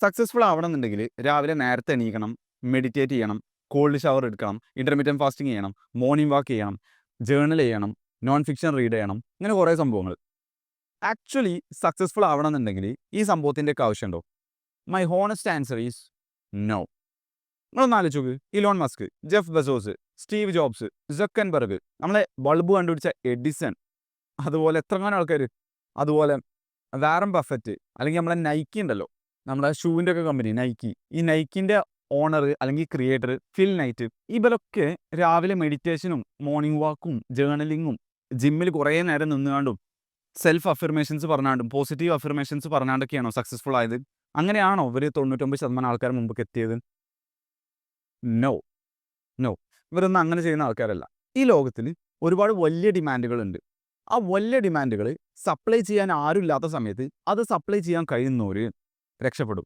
Successful ആവണമെന്നുണ്ടെങ്കിൽ രാവിലെ നേരത്തെ എണീക്കണം, meditate ചെയ്യണം, കോൾഡ് ഷവർ എടുക്കണം, ഇന്റർമീഡിയറ്റ് ഫാസ്റ്റിംഗ് ചെയ്യണം, മോർണിംഗ് വാക്ക് ചെയ്യണം, ജേർണൽ ചെയ്യണം, നോൺ ഫിക്ഷൻ റീഡ് ചെയ്യണം. ഇങ്ങനെ കുറേ സംഭവങ്ങൾ. ആക്ച്വലി സക്സസ്ഫുൾ ആവണമെന്നുണ്ടെങ്കിൽ ഈ സംഭവത്തിൻ്റെയൊക്കെ ആവശ്യമുണ്ടോ? My honest answer is no. നിങ്ങളൊന്ന് ആലോചിച്ച് നോക്ക്. Elon Musk, Jeff Bezos, Steve Jobs, Zuckerberg, നമ്മളെ ബൾബ് കണ്ടുപിടിച്ച എഡിസൺ, അതുപോലെ എത്രങ്ങാനും ആൾക്കാർ, അതുപോലെ വാറൻ ബഫറ്റ്, അല്ലെങ്കിൽ നമ്മളെ നൈക്കി ഉണ്ടല്ലോ, നമ്മളെ ഷൂവിൻ്റെ ഒക്കെ കമ്പനി നൈക്കി. ഈ നൈക്കിൻ്റെ ഓണർ അല്ലെങ്കിൽ ക്രിയേറ്റർ ഫിൽ നൈറ്റ്, ഇവരൊക്കെ രാവിലെ മെഡിറ്റേഷനും മോർണിംഗ് വാക്കും ജേർണലിങ്ങും ജിമ്മിൽ കുറേ നേരം നിന്നുകൊണ്ടും സെൽഫ് അഫർമേഷൻസ് പറഞ്ഞാണ്ടും പോസിറ്റീവ് അഫർമേഷൻസ് പറഞ്ഞാണ്ടൊക്കെയാണോ സക്സസ്ഫുൾ ആയത്? അങ്ങനെയാണോ ഇവർ 99% ആൾക്കാർ മുമ്പ് എത്തിയത്? No, no. ഇവരൊന്നും അങ്ങനെ ചെയ്യുന്ന ആൾക്കാരല്ല. ഈ ലോകത്തിൽ ഒരുപാട് വലിയ ഡിമാൻഡുകളുണ്ട്. ആ വലിയ ഡിമാൻഡുകൾ സപ്ലൈ ചെയ്യാൻ ആരുമില്ലാത്ത സമയത്ത് അത് സപ്ലൈ ചെയ്യാൻ കഴിയുന്നവർ രക്ഷപ്പെടും.